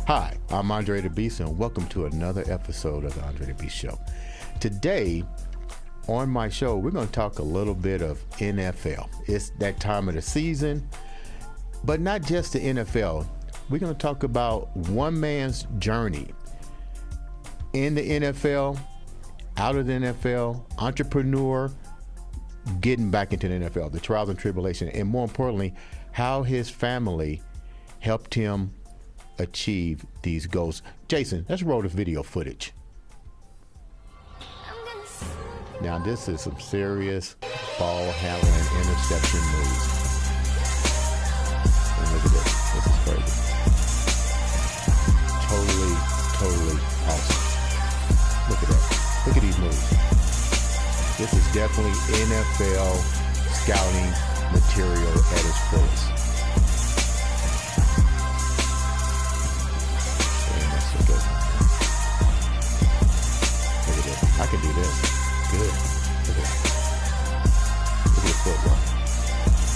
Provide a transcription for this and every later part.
Hi, I'm Andre The Beast, and welcome to another episode of the Andre The Beast Show. Today, on my show, we're going to talk a little bit of NFL. It's that time of the season, but not just the NFL. We're going to talk about one man's journey in the NFL, out of the NFL, entrepreneur, getting back into the NFL, the trials and tribulations, and more importantly, how his family helped him achieve these goals. Jason, let's roll the video footage. Now this is some serious ball handling interception moves. And look at this. This is crazy. Totally awesome. Look at that. Look at these moves. This is definitely NFL scouting material at its fullest. I can do this. Good. Look at that. Look at the footwork.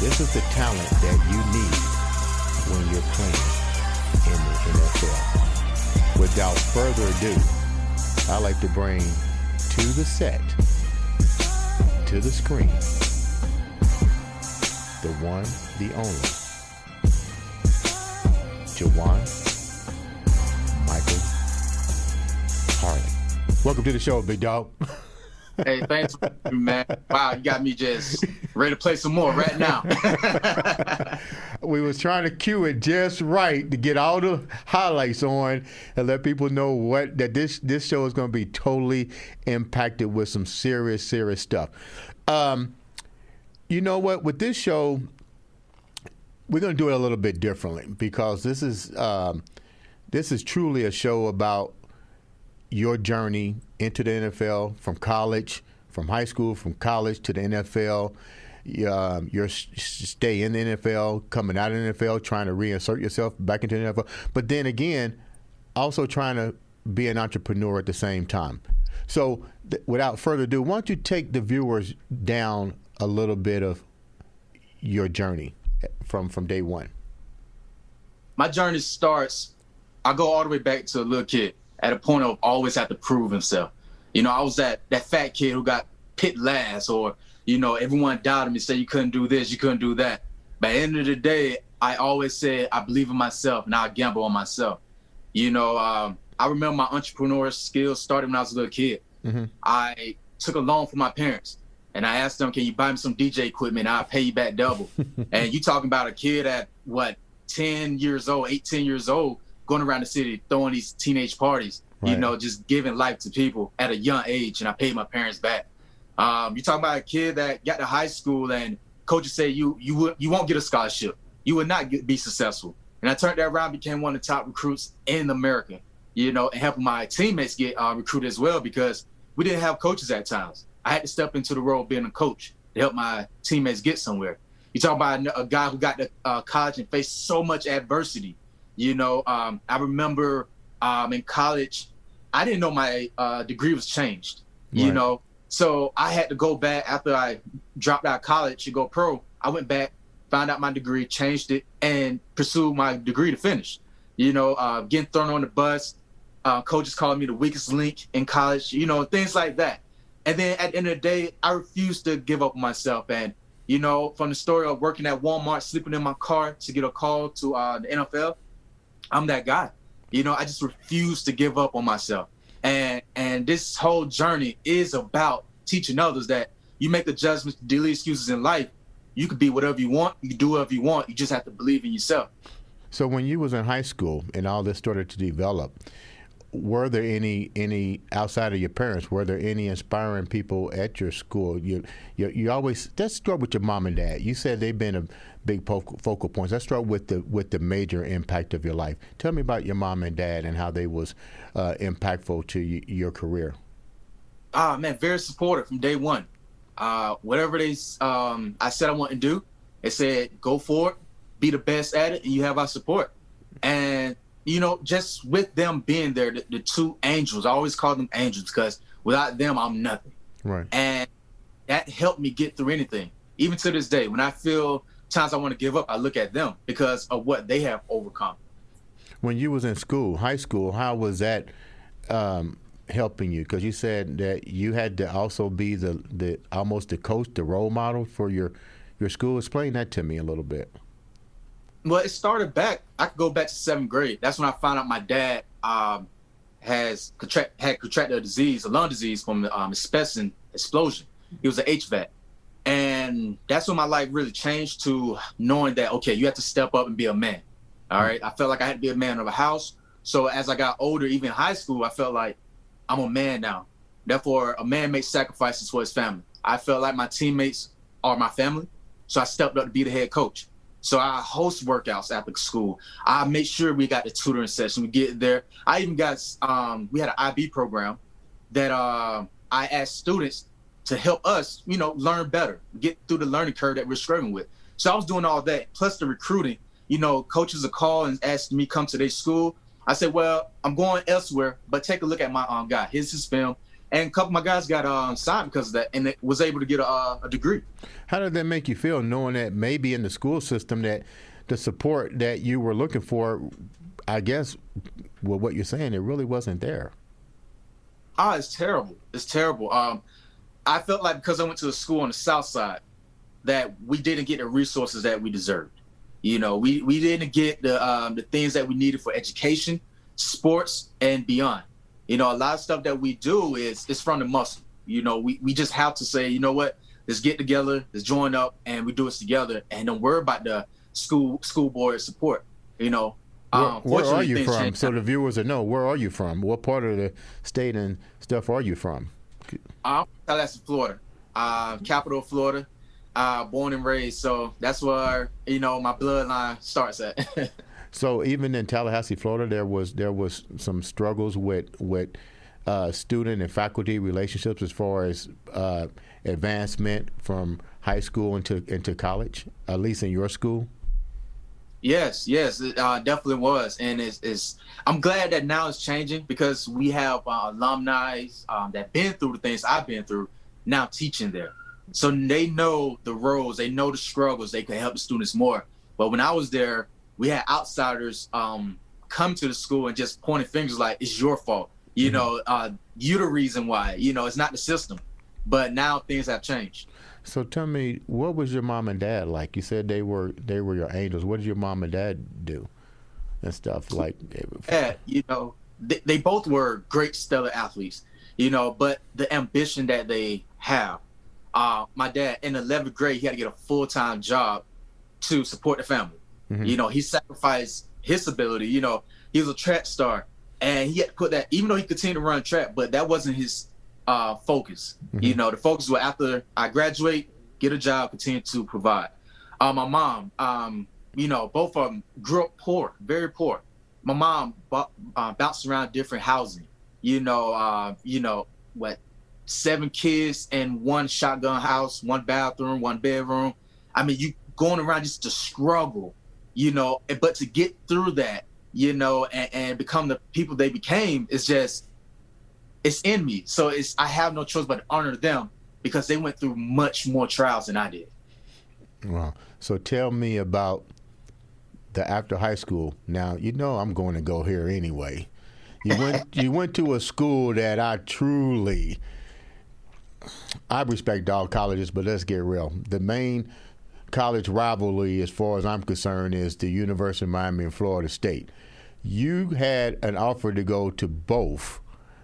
This is the talent that you need when you're playing in the NFL. Without further ado, I like to bring to the set, to the screen, the one, the only, Jajuan Michael Harley. Welcome to the show, big dog. Hey, thanks, man. Wow, you got me just ready to play some more right now. We was trying to cue it just right to get all the highlights on and let people know that this show is going to be totally impacted with some serious stuff. You know what? With this show, we're going to do it a little bit differently because this is truly a show about your journey into the NFL, from college, from high school, from college to the NFL, your stay in the NFL, coming out of the NFL, trying to reinsert yourself back into the NFL, but then again, also trying to be an entrepreneur at the same time. So without further ado, why don't you take the viewers down a little bit of your journey from day one? My journey starts, I go all the way back to a little kid. At a point of always have to prove himself. You know, I was that fat kid who got picked last, or, you know, everyone doubted me, said you couldn't do this, you couldn't do that. But at the end of the day, I always said I believe in myself and I gamble on myself. You know, I remember my entrepreneurial skills started when I was a little kid. Mm-hmm. I took a loan from my parents and I asked them, can you buy me some DJ equipment? I'll pay you back double. And you talking about a kid at 10 years old, 18 years old, going around the city, throwing these teenage parties, right. You know, just giving life to people at a young age, and I paid my parents back. You talking about a kid that got to high school and coaches say you won't get a scholarship. You would not be successful. And I turned that around, became one of the top recruits in America, you know, and helping my teammates get recruited as well because we didn't have coaches at times. I had to step into the role of being a coach to help my teammates get somewhere. You talk about a guy who got to college and faced so much adversity. You know, I remember in college, I didn't know my degree was changed, right. You know, so I had to go back after I dropped out of college to go pro. I went back, found out my degree, changed it, and pursued my degree to finish. You know, getting thrown on the bus, coaches calling me the weakest link in college, you know, things like that. And then at the end of the day, I refused to give up on myself. And, you know, from the story of working at Walmart, sleeping in my car to get a call to the NFL, I'm that guy. You know, I just refuse to give up on myself. And this whole journey is about teaching others that you make the judgments, daily excuses in life. You can be whatever you want. You can do whatever you want. You just have to believe in yourself. So when you was in high school and all this started to develop, were there any outside of your parents, were there any inspiring people at your school? You always, let's start with your mom and dad. You said they've been a big focal points. Let's start with the major impact of your life. Tell me about your mom and dad and how they was impactful to your career. Man, very supportive from day one. Whatever I said I want to do, they said go for it, be the best at it, and you have our support. And you know, just with them being there, the two angels, I always call them angels because without them, I'm nothing. Right. And that helped me get through anything. Even to this day, when I feel times I want to give up, I look at them because of what they have overcome. when you was in school, high school, how was that helping you? Because you said that you had to also be the almost the coach, the role model for your school. Explain that to me a little bit. Well, it started back. I could go back to 7th grade. That's when I found out my dad had contracted a disease, a lung disease from asbestos explosion. He was an HVAC. And that's when my life really changed, to knowing that, okay, you have to step up and be a man. All right. I felt like I had to be a man of a house. So as I got older, even in high school, I felt like I'm a man now. Therefore, a man makes sacrifices for his family. I felt like my teammates are my family. So I stepped up to be the head coach. So I host workouts after school. I make sure we got the tutoring session. We get there. I even got, we had an IB program that I asked students to help us, learn better, get through the learning curve that we're struggling with. So I was doing all that, plus the recruiting. Coaches would call and ask me come to their school. I said, well, I'm going elsewhere, but take a look at my guy. Here's his film. And a couple of my guys got signed because of that, and was able to get a degree. How did that make you feel, knowing that maybe in the school system that the support that you were looking for, I guess, with what you're saying, it really wasn't there? It's terrible. It's terrible. I felt like because I went to a school on the south side that we didn't get the resources that we deserved. We didn't get the things that we needed for education, sports, and beyond. A lot of stuff that we do is from the muscle. We just have to say, you know what, let's get together, let's join up, and we do this together, and don't worry about the school board support. Where are you from? So the viewers will know, where are you from? What part of the state and stuff are you from? I'm from Tallahassee, Florida, capital of Florida, born and raised. So that's where my bloodline starts at. So even in Tallahassee, Florida, there was some struggles with student and faculty relationships as far as advancement from high school into college, at least in your school. Yes, it definitely was, and I'm glad that now it's changing, because we have alumni that been through the things I've been through now teaching there, so they know the roles, they know the struggles, they can help the students more. But when I was there, we had outsiders come to the school and just pointing fingers like, it's your fault. You're the reason why. It's not the system. But now things have changed. So tell me, what was your mom and dad like? You said they were your angels. What did your mom and dad do and stuff like? Yeah, they both were great, stellar athletes. But the ambition that they have. My dad in 11th grade, he had to get a full-time job to support the family. Mm-hmm. He sacrificed his ability. He was a track star, and he had to put that, even though he continued to run track, but that wasn't his focus. Mm-hmm. The focus was after I graduate, get a job, continue to provide. My mom, both of them grew up poor, very poor. My mom bounced around different housing. 7 kids in one shotgun house, 1 bathroom, 1 bedroom. I mean, you going around just to struggle. But to get through that, and become the people they became, it's in me. So I have no choice but to honor them, because they went through much more trials than I did. Wow. So tell me about the after high school. Now, I'm going to go here anyway. You went to a school that I respect all colleges, but let's get real. The main college rivalry, as far as I'm concerned, is the University of Miami and Florida State. You had an offer to go to both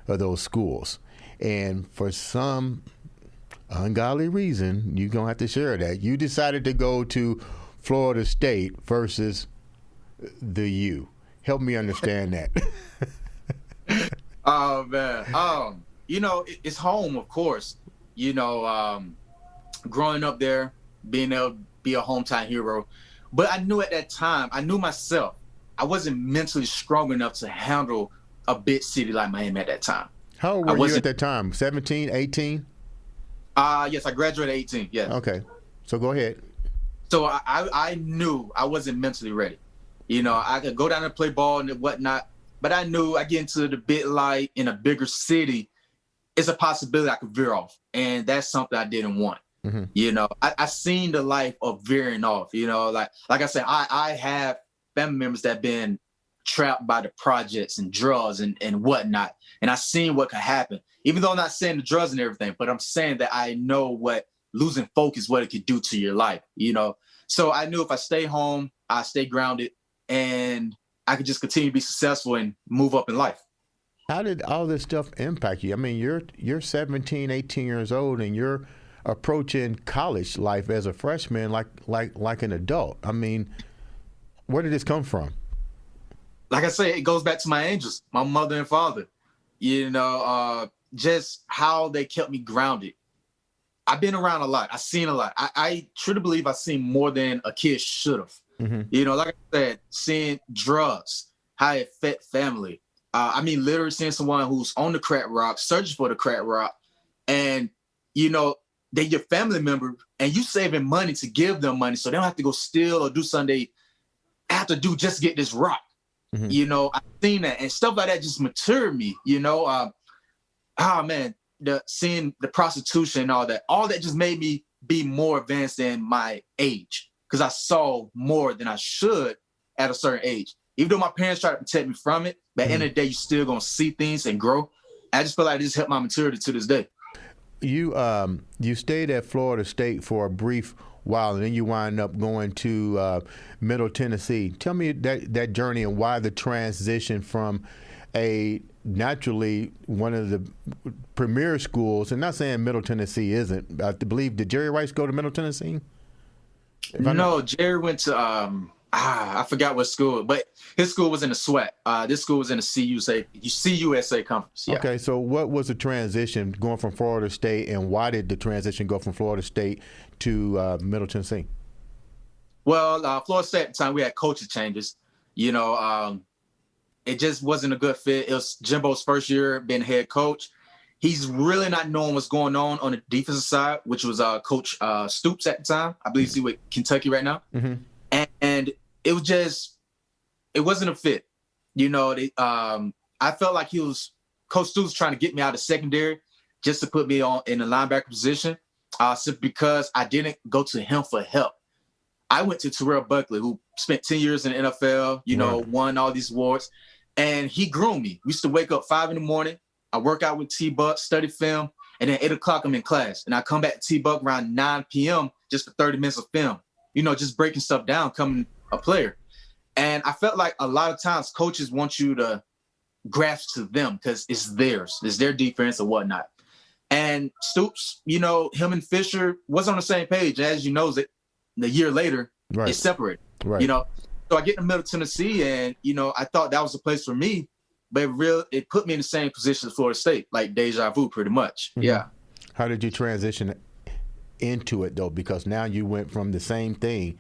of those schools, and for some ungodly reason, you're going to have to share that, you decided to go to Florida State versus the U. Help me understand that. Oh, man. It's home, of course. Growing up there, being able to be a hometown hero. But I knew at that time, I knew myself, I wasn't mentally strong enough to handle a big city like Miami at that time. How old were you at that time? 17, 18? Yes, I graduated at 18, yes. Okay, so go ahead. So I knew I wasn't mentally ready. I could go down and play ball and whatnot, but I knew I get into the big light in a bigger city, it's a possibility I could veer off. And that's something I didn't want. Mm-hmm. I seen the life of veering off, like I said, I have family members that been trapped by the projects and drugs and whatnot. And I seen what could happen, even though I'm not saying the drugs and everything, but I'm saying that I know what losing focus, what it could do to your life, you know? So I knew if I stay home, I stay grounded, and I could just continue to be successful and move up in life. How did all this stuff impact you? I mean, you're 17, 18 years old, and you're approaching college life as a freshman like an adult. I mean, where did this come from? Like I say, it goes back to my angels, my mother and father. You know, just how they kept me grounded. I've been around a lot. I've seen a lot. I truly believe I've seen more than a kid should have. Mm-hmm. You know, like I said, seeing drugs, how it affect family. I mean, literally seeing someone who's on the crack rock, searching for the crack rock, and, you know, they're your family member, and you saving money to give them money so they don't have to go steal or do something they have to do just to get this rock. Mm-hmm. You know, I've seen that, and stuff like that just matured me, you know. Seeing the prostitution and all that just made me be more advanced than my age, because I saw more than I should at a certain age. Even though my parents tried to protect me from it, but at the end of the day, you're still going to see things and grow. I just feel like it just helped my maturity to this day. You stayed at Florida State for a brief while, and then you wind up going to Middle Tennessee. Tell me that journey and why the transition from naturally one of the premier schools, and not saying Middle Tennessee isn't. I believe, did Jerry Rice go to Middle Tennessee? No, Jerry went to I forgot what school, but his school was in the SWAC. This school was in the CUSA conference. Yeah. Okay, so what was the transition going from Florida State, and why did the transition go from Florida State to Middle Tennessee? Well, Florida State at the time, we had coaching changes. You know, it just wasn't a good fit. It was Jimbo's first year being head coach. He's really not knowing what's going on the defensive side, which was Coach Stoops at the time. I believe he's with Kentucky right now. Mm-hmm. And it wasn't a fit. You know, I felt like Coach Stoops trying to get me out of secondary just to put me in the linebacker position, simply because I didn't go to him for help. I went to Terrell Buckley, who spent 10 years in the NFL, you know, won all these awards, and he groomed me. We used to wake up 5 a.m. I work out with T-Buck, study film, and then 8 o'clock I'm in class. And I come back to T-Buck around 9 p.m. just for 30 minutes of film, you know, just breaking stuff down, coming a player. And I felt like a lot of times coaches want you to grasp to them because it's theirs. It's their defense or whatnot. And Stoops, you know, him and Fisher was on the same page. As you know, the year later, it's separated, you know. So I get in Middle Tennessee, and, you know, I thought that was the place for me. But it put me in the same position as Florida State, like deja vu pretty much. Mm-hmm. Yeah. How did you transition into it, though? Because now you went from the same thing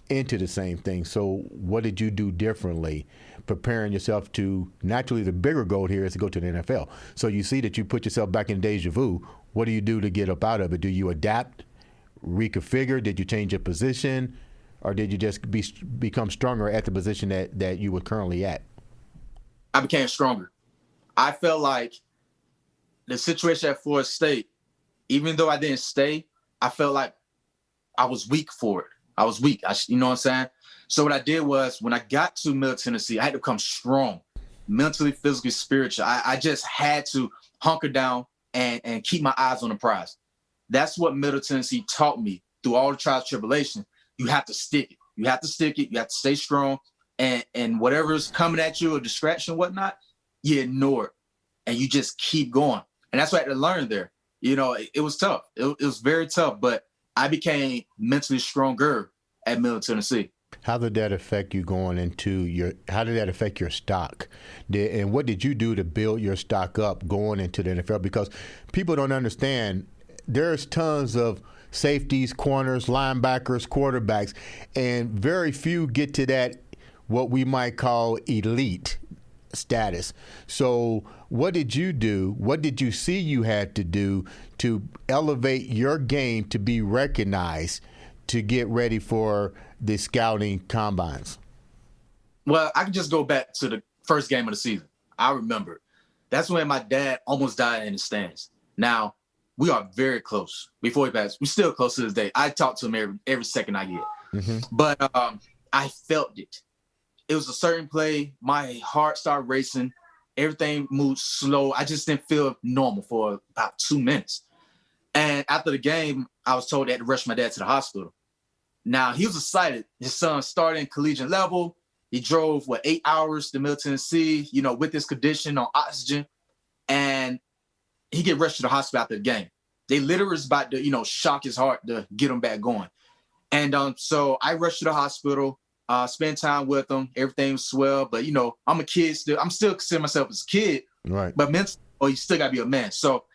into the same thing. So what did you do differently, preparing yourself to, naturally the bigger goal here is to go to the NFL. So you see that you put yourself back in deja vu. What do you do to get up out of it? Do you adapt, reconfigure? Did you change your position? Or did you just become stronger at the position that you were currently at? I became stronger. I felt like the situation at Florida State, even though I didn't stay, I felt like I was weak for it. I was weak. You know what I'm saying? So what I did was, when I got to Middle Tennessee, I had to become strong, mentally, physically, spiritually. I just had to hunker down and keep my eyes on the prize. That's what Middle Tennessee taught me through all the trials and tribulations. You have to stick it. You have to stick it. You have to stay strong. And whatever's coming at you, a distraction, whatnot, you ignore it. And you just keep going. And that's what I had to learn there. You know, it was tough. It was very tough. But I became mentally stronger at Middle Tennessee. How did that affect you how did that affect your stock? And what did you do to build your stock up going into the NFL? Because people don't understand, there's tons of safeties, corners, linebackers, quarterbacks, and very few get to that, what we might call elite status. So what did you do? What did you see you had to do to elevate your game to be recognized, to get ready for the scouting combines? Well, I can just go back to the first game of the season. I remember. That's when my dad almost died in the stands. Now, we are very close. Before he passed, we're still close to this day. I talk to him every second I get. Mm-hmm. But I felt it. it was a certain play. My heart started racing. Everything moved slow. I just didn't feel normal for about 2 minutes. And after the game, I was told they had to rush my dad to the hospital. Now, he was excited. His son started in collegiate level. He drove, 8 hours to Middle Tennessee, with this condition on oxygen. And he get rushed to the hospital after the game. They literally was about to, shock his heart to get him back going. And so I rushed to the hospital, spent time with him. Everything was swell. But, I'm a kid still. I'm still considering myself as a kid. Right. But mentally, you still got to be a man. So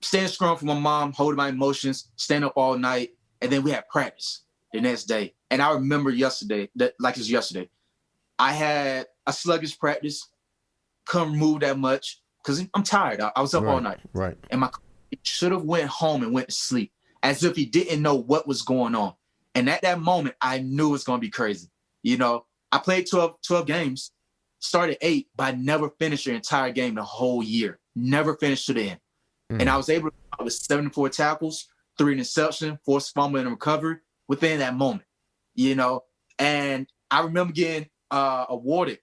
staying strong for my mom, holding my emotions, staying up all night. And then we had practice the next day. And I remember yesterday, like it was yesterday, I had a sluggish practice, couldn't move that much because I'm tired. I was up all night. Right. And my coach should have went home and went to sleep as if he didn't know what was going on. And at that moment, I knew it was going to be crazy. I played 12 games, started 8, but I never finished the entire game the whole year. Never finished to the end. And I was able to come up with 74 tackles, 3 interceptions, 4 fumble and recovery within that moment, And I remember getting awarded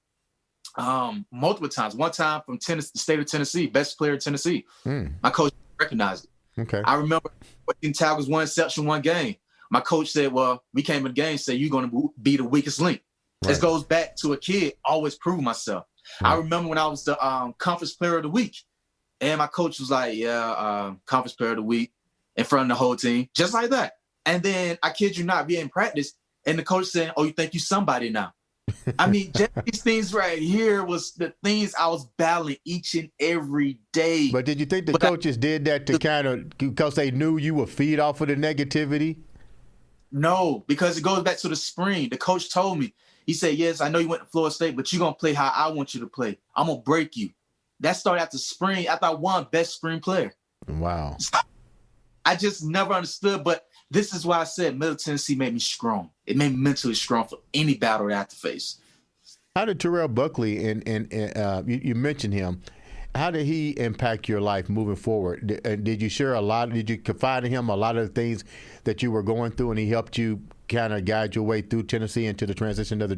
multiple times. One time from the state of Tennessee, best player in Tennessee. My coach recognized it. Okay. I remember 14 tackles, 1 interception, 1 game. My coach said, well, we came in the game and said, you're going to be the weakest link. Right. This goes back to a kid, always prove myself. I remember when I was the conference player of the week, and my coach was like, conference player of the week in front of the whole team, just like that. And then, I kid you not, being in practice, and the coach saying, oh, you think you somebody now? I mean, just these things right here was the things I was battling each and every day. But did you think the coaches did that to kind of, because they knew you would feed off of the negativity? No, because it goes back to the spring. The coach told me, he said, yes, I know you went to Florida State, but you're going to play how I want you to play. I'm going to break you. That started after spring, after I won best spring player. Wow. I just never understood, but this is why I said Middle Tennessee made me strong. It made me mentally strong for any battle that I have to face. How did Terrell Buckley, and you mentioned him, how did he impact your life moving forward? Did you share a lot? Did you confide in him a lot of the things that you were going through, and he helped you kind of guide your way through Tennessee into the transition of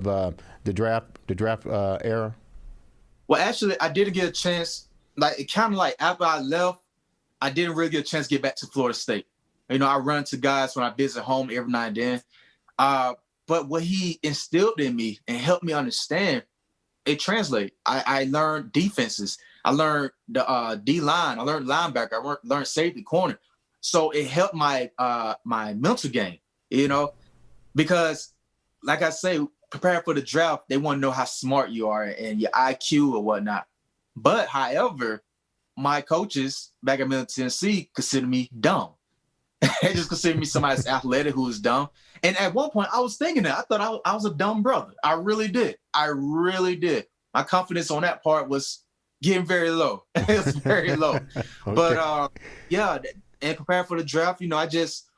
the draft era? Well, actually, I didn't get a chance. Like after I left, I didn't really get a chance to get back to Florida State. I run into guys when I visit home every now and then. But what he instilled in me and helped me understand, it translated. I learned defenses. I learned the D-line. I learned linebacker. I learned safety, corner. So it helped my mental game, because, like I say, preparing for the draft, they want to know how smart you are and your IQ or whatnot. But, however, my coaches back at Middle Tennessee consider me dumb. They just consider me somebody that's athletic who is dumb. And at one point, I was thinking that. I thought I was a dumb brother. I really did. My confidence on that part was getting very low. It was very low. Okay. But, and preparing for the draft, I just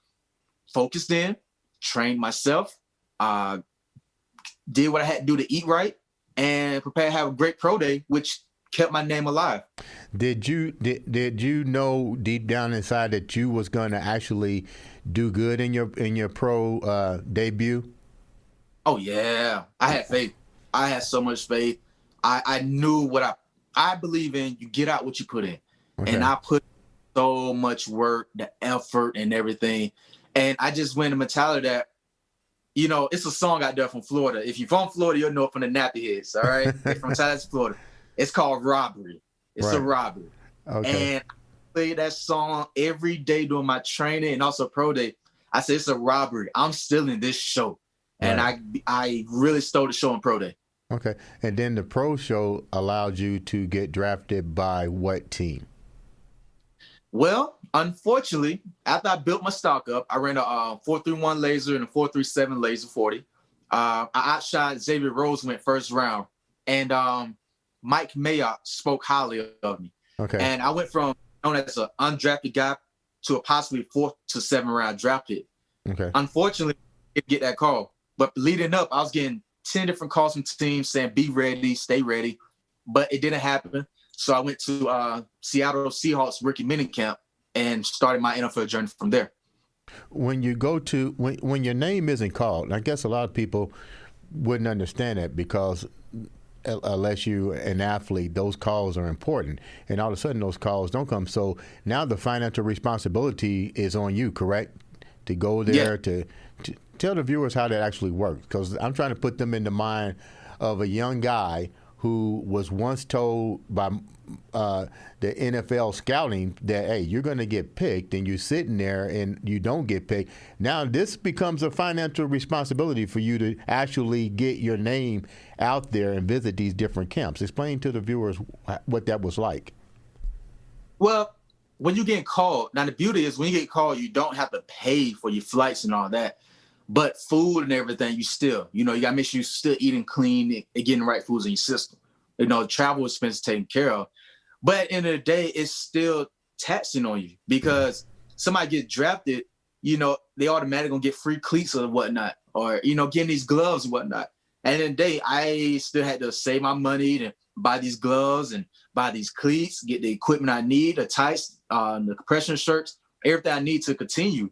focused in, trained myself, did what I had to do to eat right, and prepare to have a great pro day, which kept my name alive. Did you know deep down inside that you was going to actually do good in your pro debut? Oh yeah, I had faith. I had so much faith. I knew what I believe in. You get out what you put in, and I put so much work, the effort, and everything. And I just went the mentality that, it's a song out there from Florida. If you're from Florida, you'll know it from the Nappy Heads. All right, from Tallahassee, Florida. It's called Robbery. It's a robbery. Okay. And I played that song every day during my training and also pro day. I said, it's a robbery. I'm still in this show. And I really stole the show in pro day. Okay. And then the pro show allowed you to get drafted by what team? Well, unfortunately, after I built my stock up, I ran a 4.31 laser and a 4.37 laser 40. I outshot Xavier Rose, went first round. And Mike Mayock spoke highly of me. Okay. And I went from known as an undrafted guy to a possibly 4th to 7th round draft pick. Okay. Unfortunately, I didn't get that call. But leading up, I was getting 10 different calls from teams saying, be ready, stay ready. But it didn't happen. So I went to Seattle Seahawks rookie minicamp and started my NFL journey from there. When you go to, when your name isn't called, I guess a lot of people wouldn't understand that because unless you an athlete, those calls are important, and all of a sudden those calls don't come. So now the financial responsibility is on you, correct? To go there to tell the viewers how that actually works, because I'm trying to put them in the mind of a young guy who was once told by the NFL scouting that, hey, you're going to get picked, and you're sitting there and you don't get picked. Now this becomes a financial responsibility for you to actually get your name out there and visit these different camps. Explain to the viewers what that was like. Well, when you get called, now the beauty is when you get called, you don't have to pay for your flights and all that. But food and everything, you got to make sure you're still eating clean and getting the right foods in your system. Travel expenses taken care of. But at the end of the day, it's still taxing on you because somebody get drafted, they automatically going to get free cleats or whatnot, or, getting these gloves and whatnot. And in the day, I still had to save my money to buy these gloves and buy these cleats, get the equipment I need, the tights, the compression shirts, everything I need to continue,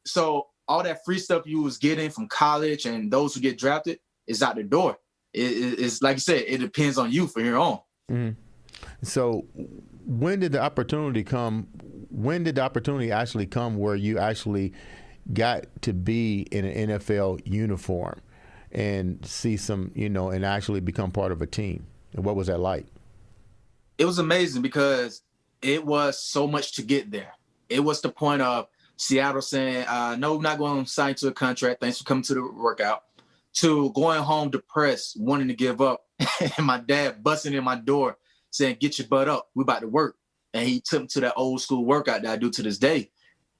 So all that free stuff you was getting from college and those who get drafted is out the door. It's like you said, it depends on you from here on. Mm-hmm. So when did the opportunity come? When did the opportunity actually come where you actually got to be in an NFL uniform and see some, and actually become part of a team? And what was that like? It was amazing because it was so much to get there. It was the point of Seattle saying, no, we're not going to sign to a contract. Thanks for coming to the workout. To going home depressed, wanting to give up. And my dad busting in my door saying, get your butt up. We're about to work. And he took me to that old school workout that I do to this day.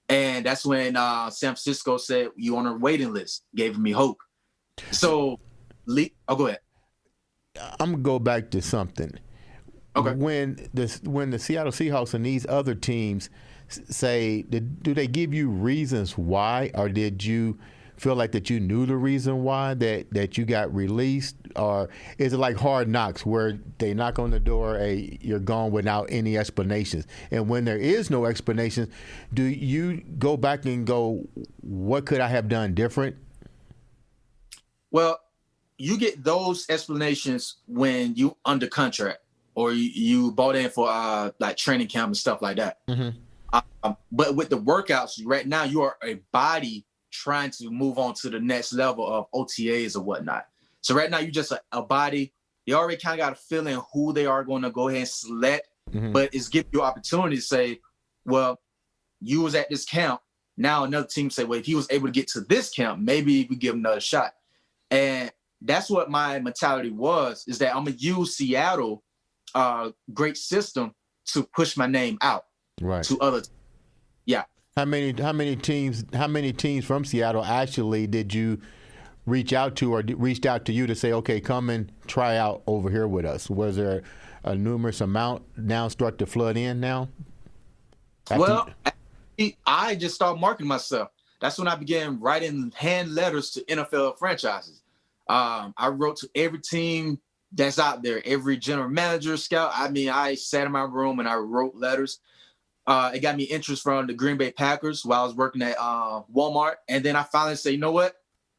And that's when San Francisco said, you on a waiting list, gave me hope. So, go ahead. I'm going to go back to something. Okay. When the Seattle Seahawks and these other teams say, do they give you reasons why, or did you feel like that you knew the reason why that you got released? Or is it like Hard Knocks where they knock on the door, hey, you're gone without any explanations? And when there is no explanations, do you go back and go, what could I have done different? Well, you get those explanations when you under contract or you bought in for like training camp and stuff like that. Mm-hmm. But with the workouts right now, you are a body trying to move on to the next level of OTAs or whatnot. So right now, you're just a body. They already kind of got a feeling who they are going to go ahead and select, but it's giving you opportunity to say, well, you was at this camp. Now another team say, well, if he was able to get to this camp, maybe we give him another shot. And that's what my mentality was, is that I'm going to use Seattle great system to push my name out to other. Yeah. How many teams from Seattle actually did you reach out to, or reached out to you to say, okay, come and try out over here with us? Was there a numerous amount now start to flood in now? Well, I just started marketing myself. That's when I began writing hand letters to NFL franchises. I wrote to every team that's out there, every general manager, scout. I mean, I sat in my room and I wrote letters. It got me interest from the Green Bay Packers while I was working at Walmart. And then I finally said, you know what?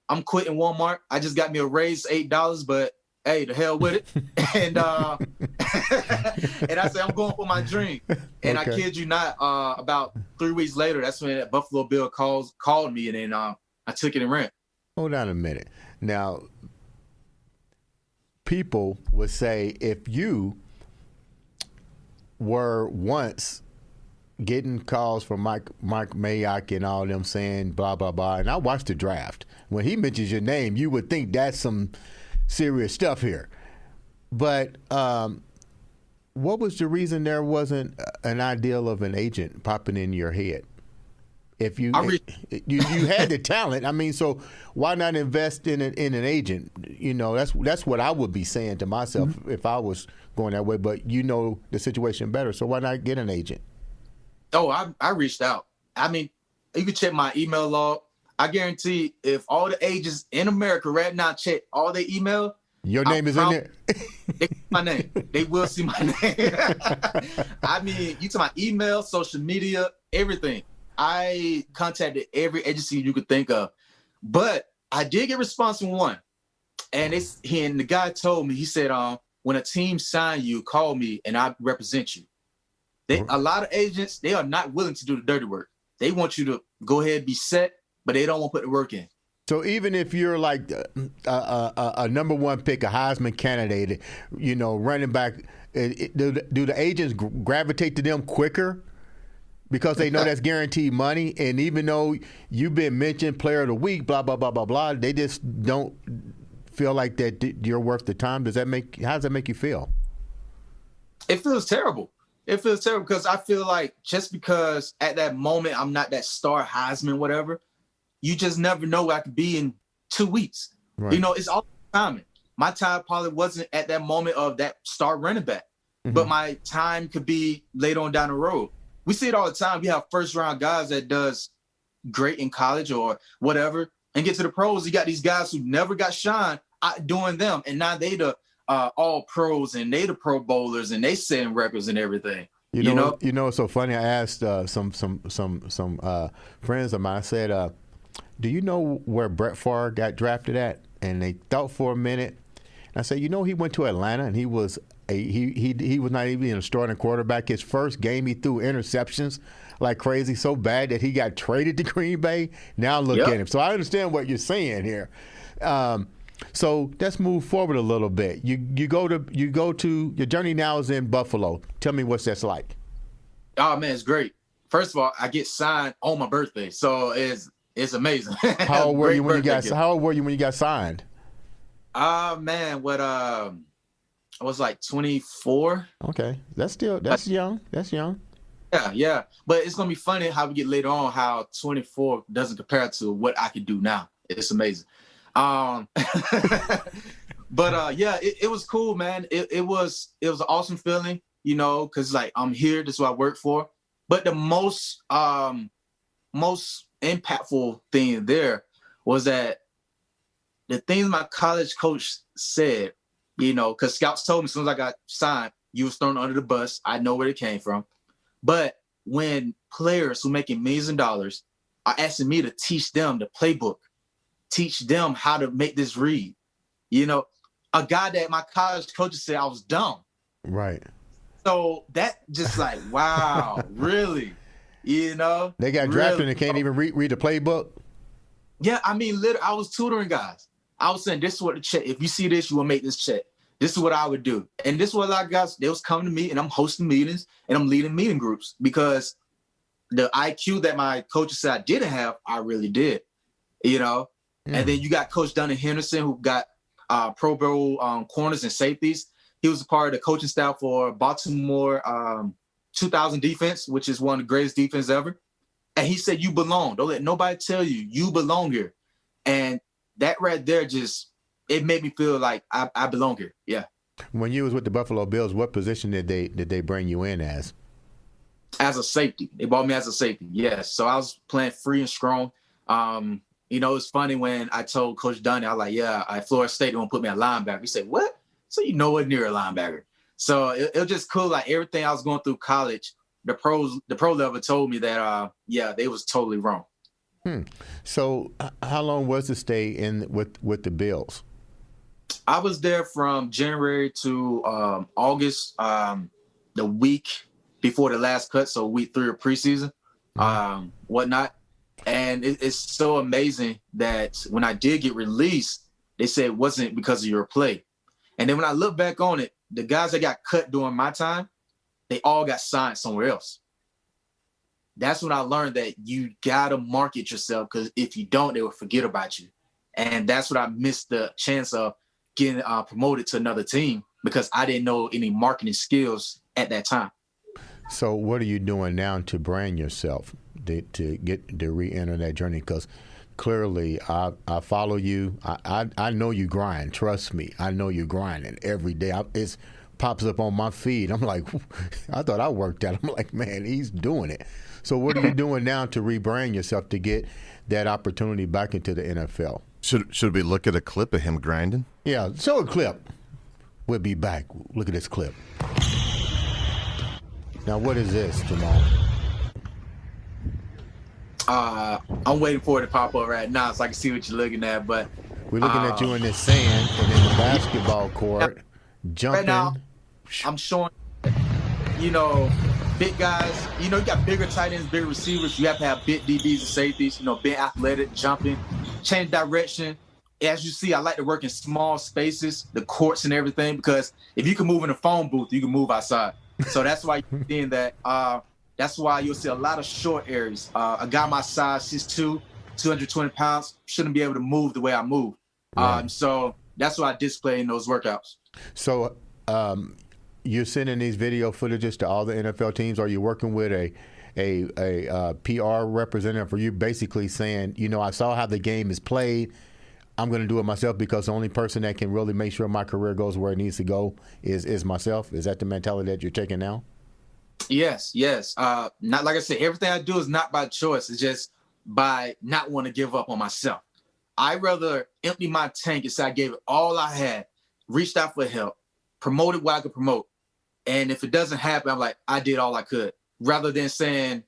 I'm quitting Walmart. I just got me a raise, $8, but hey, the hell with it. And and I said, I'm going for my dream. And I kid you not, about 3 weeks later, that's when that Buffalo Bill called me, and then I took it and ran. Hold on a minute. Now, people would say if you were once getting calls from Mike Mayock and all them saying blah, blah, blah, and I watched the draft. When he mentions your name, you would think that's some serious stuff here. But what was the reason there wasn't an ideal of an agent popping in your head? If you had the talent, I mean, so why not invest in an agent? You know, that's what I would be saying to myself if I was going that way. But you know the situation better, so why not get an agent? Oh, I reached out. I mean, you can check my email log. I guarantee if all the agents in America right now check all their email, your name is in there. They see my name. They will see my name. I mean, you to my email, social media, everything. I contacted every agency you could think of. But I did get response from one. And the guy told me, he said, when a team sign you, call me and I represent you. A lot of agents, they are not willing to do the dirty work. They want you to go ahead and be set, but they don't want to put the work in. So even if you're like a number one pick, a Heisman candidate, running back, do the agents gravitate to them quicker because they know that's guaranteed money? And even though you've been mentioned player of the week, blah, blah, blah, blah, blah, they just don't feel like that you're worth the time. How does that make you feel? It feels terrible. It feels terrible because I feel like just because at that moment I'm not that star Heisman, whatever, you just never know where I could be in 2 weeks. Right. It's all timing. My time probably wasn't at that moment of that star running back, but my time could be later on down the road. We see it all the time. We have first round guys that does great in college or whatever and get to the pros. You got these guys who never got shine doing them, and now they the all pros and they the pro bowlers and they setting records and everything. You know, it's so funny. I asked some friends of mine. I said, do you know where Brett Favre got drafted at? And they thought for a minute. And I said, he went to Atlanta and he was he was not even a starting quarterback. His first game, he threw interceptions like crazy, so bad that he got traded to Green Bay. Now look at him. So I understand what you're saying here. So let's move forward a little bit. You go to your journey now is in Buffalo. Tell me what's that's like. Oh man, it's great. First of all, I get signed on my birthday, so it's amazing. How old were you when you got signed? Man, I was like 24. Okay, that's young. That's young. Yeah. But it's gonna be funny how we get later on how 24 doesn't compare to what I can do now. It's amazing. But it was cool, man. It was an awesome feeling, because like I'm here, this is what I work for. But the most impactful thing there was that the things my college coach said, because scouts told me as soon as I got signed, you was thrown under the bus. I know where it came from. But when players who making millions of dollars are asking me to teach them the playbook, teach them how to make this read, a guy that my college coaches said I was dumb. Right. So that just like, wow, really? They got drafted really, and can't even read the playbook. Yeah, I mean, literally, I was tutoring guys. I was saying, this is what the check. If you see this, you will make this check. This is what I would do. And this is what a lot of guys, they was coming to me and I'm hosting meetings and I'm leading meeting groups because the IQ that my coaches said I didn't have, I really did, And then you got Coach Duncan Henderson, who got Pro Bowl corners and safeties. He was a part of the coaching staff for Baltimore 2000 defense, which is one of the greatest defense ever. And he said, you belong. Don't let nobody tell you belong here. And that right there it made me feel like I belong here. Yeah. When you was with the Buffalo Bills, what position did they bring you in as? As a safety. They brought me as a safety. Yes. So I was playing free and strong. It's funny when I told Coach Dunny, I was like, at Florida State, they won't put me at linebacker. He said, what? So what near a linebacker. So it was just cool. Like everything I was going through college, the pro level told me that, they was totally wrong. So how long was the stay with the Bills? I was there from January to August, the week before the last cut. So week 3 of preseason, whatnot. And it's so amazing that when I did get released, they said it wasn't because of your play. And then when I look back on it, the guys that got cut during my time, they all got signed somewhere else. That's when I learned that you got to market yourself, because if you don't, they will forget about you. And that's what I missed the chance of getting promoted to another team, because I didn't know any marketing skills at that time. So what are you doing now to brand yourself to get to re-enter that journey? Because clearly I follow you. I know you grind. Trust me. I know you're grinding every day. It pops up on my feed. I'm like, I thought I worked out. I'm like, man, he's doing it. So what are you doing now to rebrand yourself to get that opportunity back into the NFL? Should we look at a clip of him grinding? Yeah, show a clip. We'll be back. Look at this clip. Now, what is this, Jamal? I'm waiting for it to pop up right now so I can see what you're looking at. But we're looking at you in the sand and in the basketball court, jumping. Right now, I'm showing, big guys. You got bigger tight ends, bigger receivers. You have to have big DBs and safeties. Being athletic, jumping, change direction. As you see, I like to work in small spaces, the courts and everything, because if you can move in a phone booth, you can move outside. So that's why you're seeing that. That's why you'll see a lot of short areas. A guy my size, 6'2", 220 pounds, shouldn't be able to move the way I move. Right. So that's why I display in those workouts. So you're sending these video footages to all the NFL teams. Are you working with a PR representative? Are you basically saying, I saw how the game is played, I'm going to do it myself because the only person that can really make sure my career goes where it needs to go is myself? Is that the mentality that you're taking now? Yes. Not like I said, everything I do is not by choice. It's just by not want to give up on myself. I'd rather empty my tank and say I gave it all I had, reached out for help, promoted what I could promote. And if it doesn't happen, I'm like, I did all I could, rather than saying,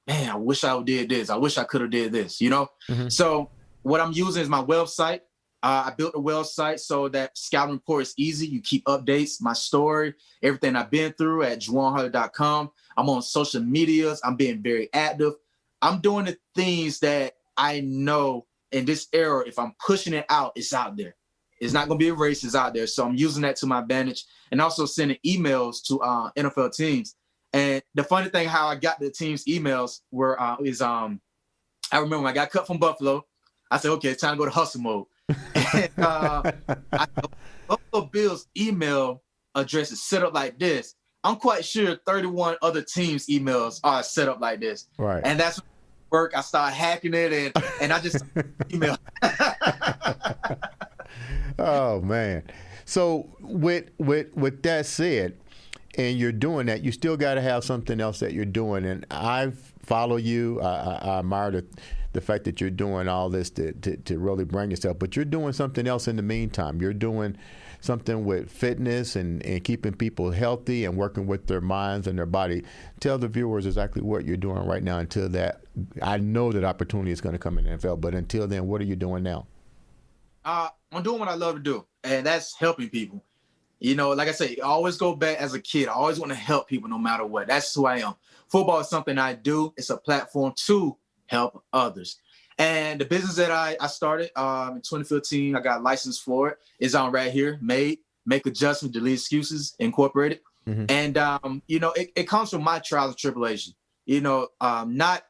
man, I wish I did this. I wish I could have did this, Mm-hmm. So what I'm using is my website. I built a website so that scouting report is easy. You keep updates, my story, everything I've been through at jajuanharley.com. I'm on social medias. I'm being very active. I'm doing the things that I know in this era, if I'm pushing it out, it's out there. It's not going to be erased. It's out there. So I'm using that to my advantage, and also sending emails to NFL teams. And the funny thing, how I got the team's emails I remember when I got cut from Buffalo, I said, okay, it's time to go to hustle mode. And Buffalo Bills email address is set up like this. I'm quite sure 31 other teams' emails are set up like this. Right. And that's work. I started hacking it, and I just email. Oh man. So with that said, and you're doing that, you still got to have something else that you're doing. And I follow you. I admire the fact that you're doing all this to really bring yourself, but you're doing something else in the meantime. You're doing something with fitness and keeping people healthy and working with their minds and their body. Tell the viewers exactly what you're doing right now until that. I know that opportunity is going to come in the NFL, but until then, what are you doing now? I'm doing what I love to do, and that's helping people. Like I say, I always go back as a kid. I always want to help people no matter what. That's who I am. Football is something I do. It's a platform to help others. And the business that I started in 2015, I got licensed for it, is on right here, Make Adjustments, Delete Excuses, Incorporated. Mm-hmm. And, it comes from my trials and tribulation, not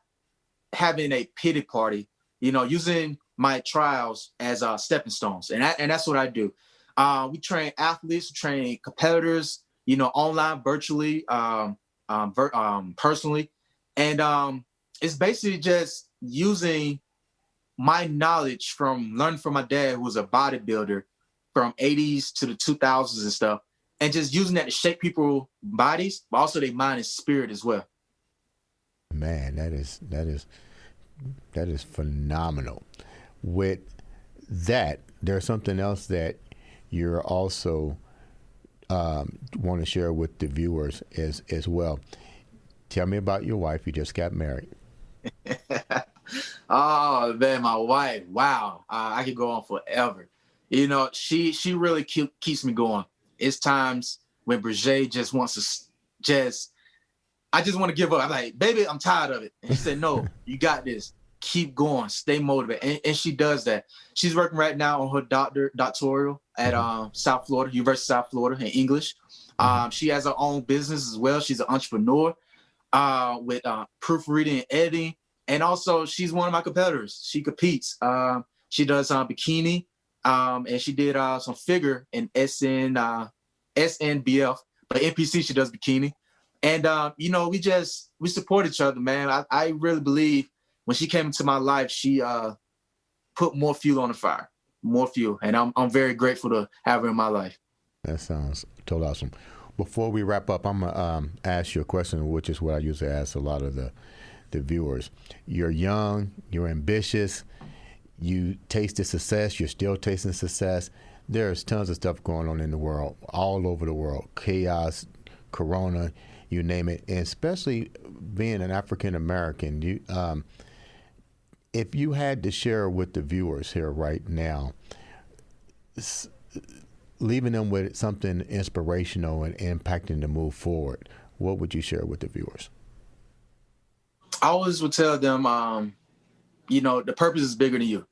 having a pity party, using my trials as stepping stones. And that's what I do. We train athletes, we train competitors, online, virtually, personally. And it's basically just using my knowledge from learning from my dad, who was a bodybuilder from 80s to the 2000s and stuff, and just using that to shape people's bodies, but also their mind and spirit as well. Man, that is phenomenal. With that, there's something else that you're also want to share with the viewers as well. Tell me about your wife. You just got married. Oh man, my wife! Wow, I could go on forever. She really keeps me going. It's times when Brigitte just wants to I just want to give up. I'm like, baby, I'm tired of it. And she said, no, you got this. Keep going, stay motivated, and she does that. She's working right now on her doctoral at South Florida, University of South Florida, in English. She has her own business as well. She's an entrepreneur with proofreading and editing, and also she's one of my competitors. She competes. She does bikini, and she did some figure in SNBF, but NPC she does bikini, and we support each other, man. I really believe. When she came into my life, she put more fuel on the fire, more fuel. And I'm very grateful to have her in my life. That sounds totally awesome. Before we wrap up, I'm going to ask you a question, which is what I usually ask a lot of the viewers. You're young, you're ambitious, you tasted success, you're still tasting success. There's tons of stuff going on in the world, all over the world, chaos, corona, you name it. And especially being an African American, if you had to share with the viewers here right now, leaving them with something inspirational and impacting to move forward, what would you share with the viewers? I always would tell them, the purpose is bigger than you.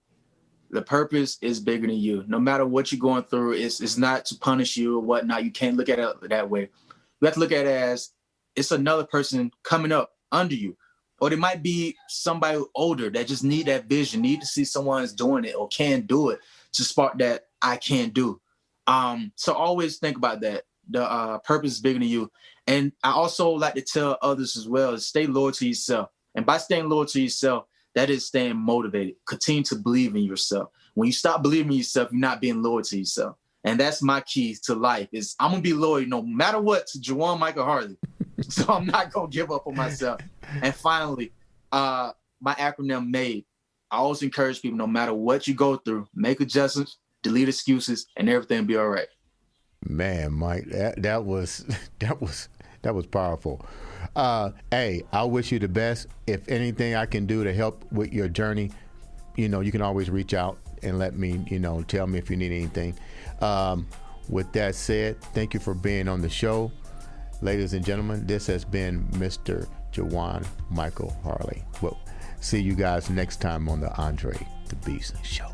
The purpose is bigger than you. No matter what you're going through, it's not to punish you or whatnot. You can't look at it that way. You have to look at it as it's another person coming up under you. Or it might be somebody older that just need that vision, need to see someone's doing it or can do it to spark that I can do. So always think about that. The purpose is bigger than you. And I also like to tell others as well, is stay loyal to yourself. And by staying loyal to yourself, that is staying motivated. Continue to believe in yourself. When you stop believing in yourself, you're not being loyal to yourself. And that's my key to life is I'm going to be loyal no matter what to Jajuan Michael Harley. So I'm not going to give up on myself. And finally, my acronym MADE. I always encourage people, no matter what you go through, make adjustments, delete excuses, and everything will be all right. Man, Mike, that was powerful. Hey, I wish you the best. If anything I can do to help with your journey, you can always reach out and let me, tell me if you need anything. With that said, thank you for being on the show. Ladies and gentlemen, this has been Mr. Jajuan Michael Harley. Well, see you guys next time on the Andre The Beast Show.